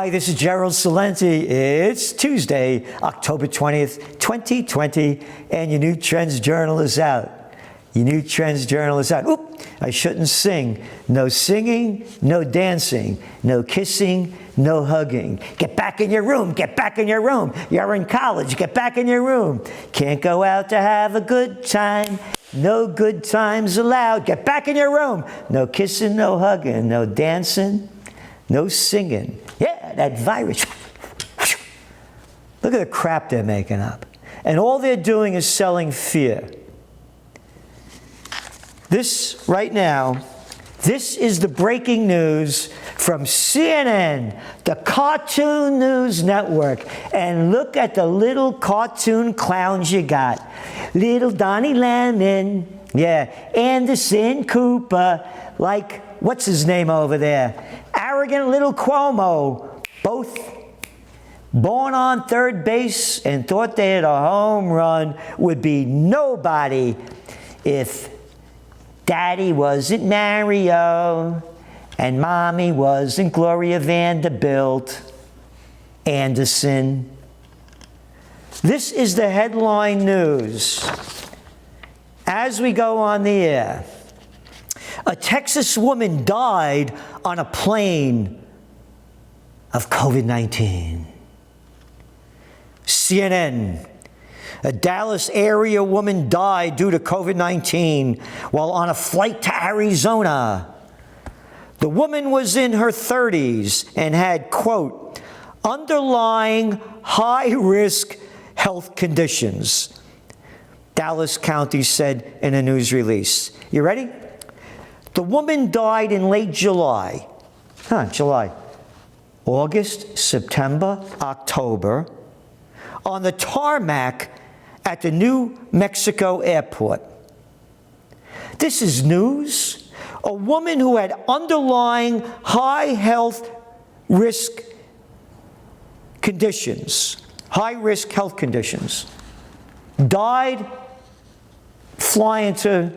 Hi, this is Gerald Salenti. It's Tuesday, October 20th, 2020, and your new Trends Journal is out. Your new Trends Journal is out. Oop, I shouldn't sing. No singing, no dancing, no kissing, no hugging. Get back in your room, get back in your room. You're in college, get back in your room. Can't go out to have a good time. No good times allowed. Get back in your room. No kissing, no hugging, no dancing, no singing. Yeah, that virus. Look at the crap they're making up. And all they're doing is selling fear. This, right now, this is the breaking news from CNN, the Cartoon News Network. And look at the little cartoon clowns you got. Little Donnie Lemon, yeah, Anderson Cooper, like, what's his name over there? Arrogant little Cuomo, both born on third base and thought they had a home run, would be nobody if Daddy wasn't Mario and Mommy wasn't Gloria Vanderbilt Anderson. This is the headline news as we go on the air. A Texas woman died on a plane of COVID-19. CNN. A Dallas area woman died due to COVID-19 while on a flight to Arizona. The woman was in her 30s and had, quote, underlying high-risk health conditions, Dallas County said in a news release. You ready? The woman died in late July. August, September, October, on the tarmac at the New Mexico airport. This is news. A woman who had underlying high health risk conditions, high-risk health conditions, died flying to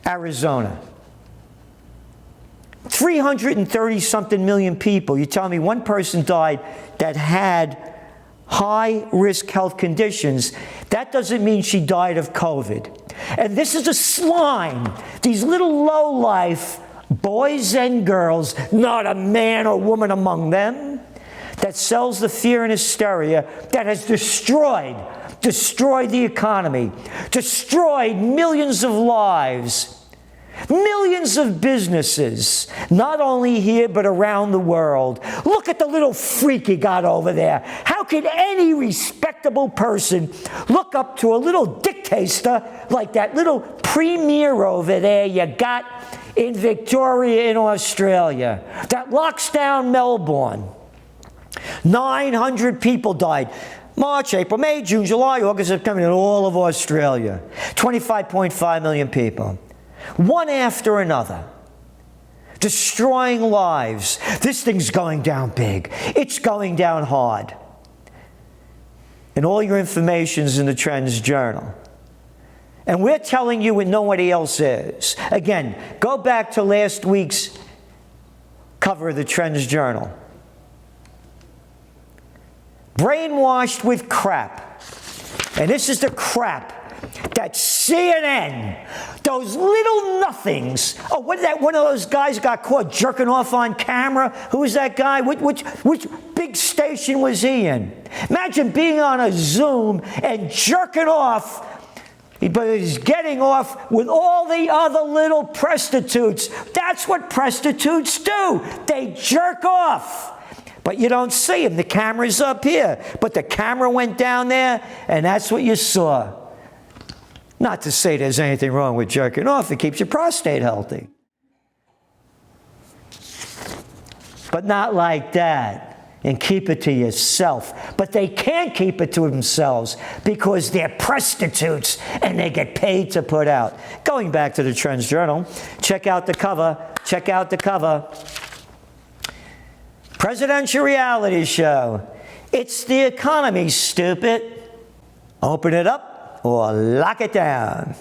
Arizona. 330-something million people. You tell me one person died that had high-risk health conditions. That doesn't mean she died of COVID. And this is a slime. These little low-life boys and girls, not a man or woman among them, that sells the fear and hysteria that has destroyed the economy, destroyed millions of lives, millions of businesses, not only here but around the world. Look at the little freak you got over there. How could any respectable person look up to a little dictator like that little premier over there you got in Victoria in Australia that locks down Melbourne? 900 people died. March, April, May, June, July, August, September, in all of Australia. 25.5 million people. One after another. Destroying lives. This thing's going down big. It's going down hard. And all your information's in the Trends Journal. And we're telling you when nobody else is. Again, go back to last week's cover of the Trends Journal. Brainwashed with crap. And this is the crap that CNN, those little nothings. Oh, what is that? One of those guys got caught jerking off on camera. Who was that guy? Which big station was he in? Imagine being on a Zoom and jerking off, but he's getting off with all the other little prostitutes. That's what prostitutes do. They jerk off. But you don't see him. The camera's up here. But the camera went down there, and that's what you saw. Not to say there's anything wrong with jerking off. It keeps your prostate healthy. But not like that. And keep it to yourself. But they can't keep it to themselves because they're prostitutes and they get paid to put out. Going back to the Trends Journal, check out the cover. Check out the cover. Presidential reality show. It's the economy, stupid. Open it up or lock it down.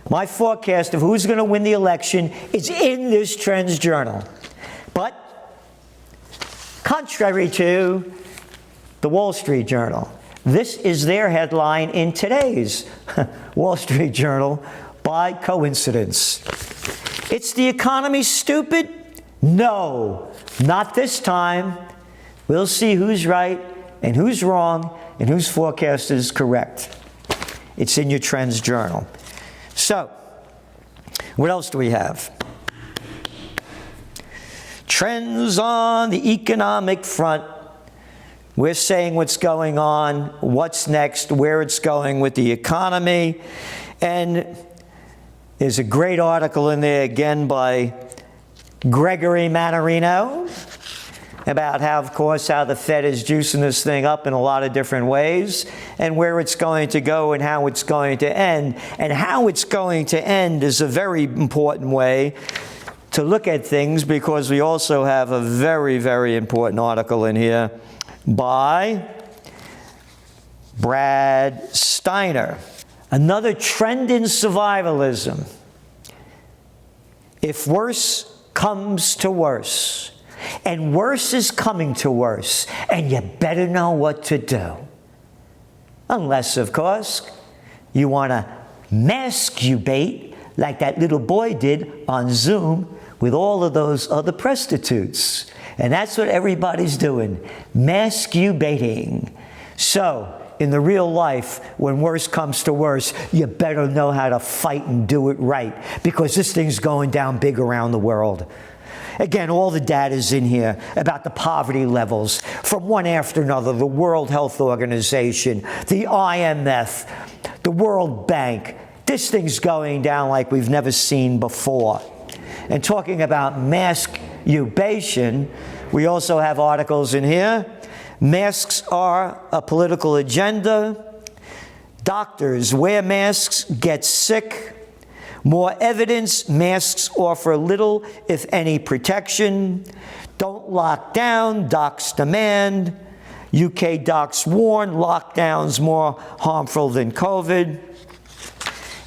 My forecast of who's going to win the election is in this Trends Journal. But contrary to the Wall Street Journal. This is their headline in today's Wall Street Journal by coincidence. Is the economy stupid? No, not this time. We'll see who's right and who's wrong and whose forecast is correct. It's in your Trends Journal. So, what else do we have? Trends on the economic front. We're saying what's going on, what's next, where it's going with the economy. And there's a great article in there again by Gregory Mannarino about how, of course, how the Fed is juicing this thing up in a lot of different ways and where it's going to go and how it's going to end. And how it's going to end is a very important way to look at things, because we also have a very, very important article in here by Brad Steiner. Another trend in survivalism. If worse comes to worse, and worse is coming to worse, and you better know what to do. Unless, of course, you want to masturbate like that little boy did on Zoom with all of those other prostitutes. And that's what everybody's doing, masturbating. So, in the real life, when worse comes to worse, you better know how to fight and do it right, because this thing's going down big around the world. Again, all the data is in here about the poverty levels from one after another, the World Health Organization, the IMF, the World Bank. This thing's going down like we've never seen before. And talking about masturbation, we also have articles in here. Masks are a political agenda. Doctors wear masks, get sick. More evidence, masks offer little, if any, protection. Don't lock down, docs demand. UK docs warn lockdowns more harmful than COVID.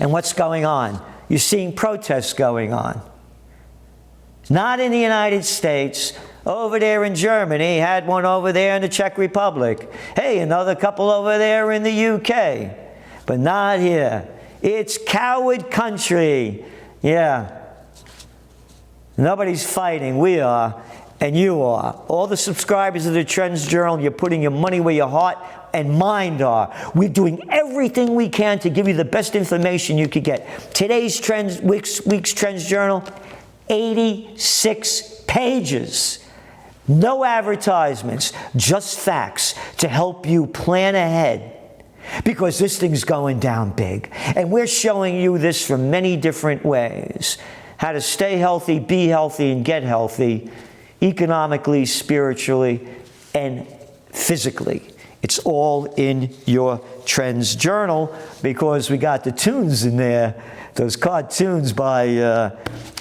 And what's going on? You're seeing protests going on. Not in the United States. Over there in Germany, had one over there in the Czech Republic. Hey, another couple over there in the UK. But not here. It's coward country. Yeah. Nobody's fighting. We are, and you are. All the subscribers of the Trends Journal, you're putting your money where your heart and mind are. We're doing everything we can to give you the best information you could get. Today's week's Trends Journal, 86 pages. No advertisements, just facts to help you plan ahead. Because this thing's going down big. And we're showing you this from many different ways. How to stay healthy, be healthy, and get healthy, economically, spiritually, and physically. It's all in your Trends Journal, because we got the tunes in there, those cartoons by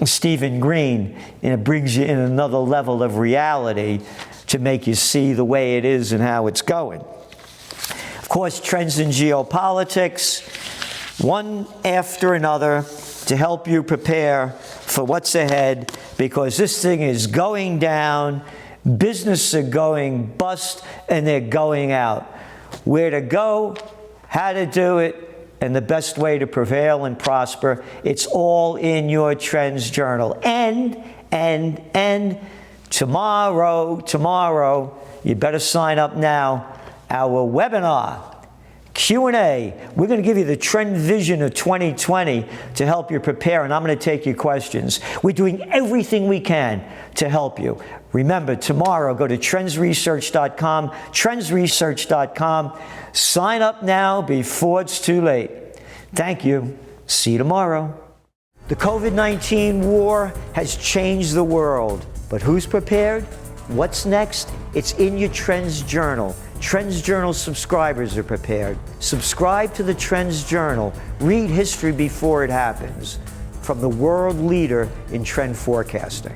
Stephen Green, and it brings you in another level of reality to make you see the way it is and how it's going. Of course, trends in geopolitics, one after another, to help you prepare for what's ahead, because this thing is going down, businesses are going bust, and they're going out. Where to go, how to do it, and the best way to prevail and prosper, it's all in your Trends Journal. And tomorrow, you better sign up now, our webinar, Q&A. We're going to give you the trend vision of 2020 to help you prepare, and I'm going to take your questions. We're doing everything we can to help you. Remember, tomorrow, go to trendsresearch.com, trendsresearch.com. Sign up now before it's too late. Thank you. See you tomorrow. The COVID-19 war has changed the world, but who's prepared? What's next? It's in your Trends Journal. Trends Journal subscribers are prepared. Subscribe to the Trends Journal. Read history before it happens. From the world leader in trend forecasting.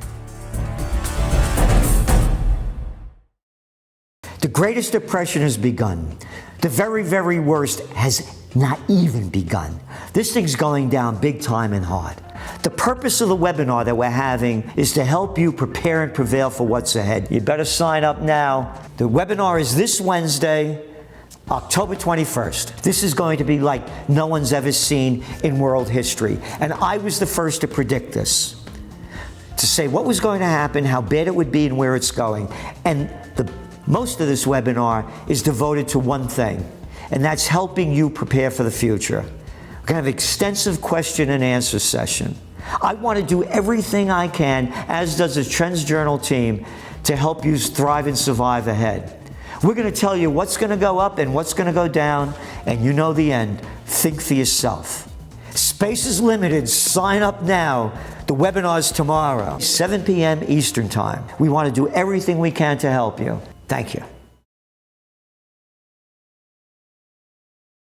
The Greatest Depression has begun. The very, very worst has not even begun. This thing's going down big time and hard. The purpose of the webinar that we're having is to help you prepare and prevail for what's ahead. You better sign up now. The webinar is this Wednesday, October 21st. This is going to be like no one's ever seen in world history. And I was the first to predict this, to say what was going to happen, how bad it would be, and where it's going. And most of this webinar is devoted to one thing, and that's helping you prepare for the future. We're going to have an extensive question and answer session. I want to do everything I can, as does the Trends Journal team, to help you thrive and survive ahead. We're going to tell you what's going to go up and what's going to go down, and you know the end. Think for yourself. Space is limited. Sign up now. The webinar's tomorrow, 7 p.m. Eastern Time. We want to do everything we can to help you. Thank you.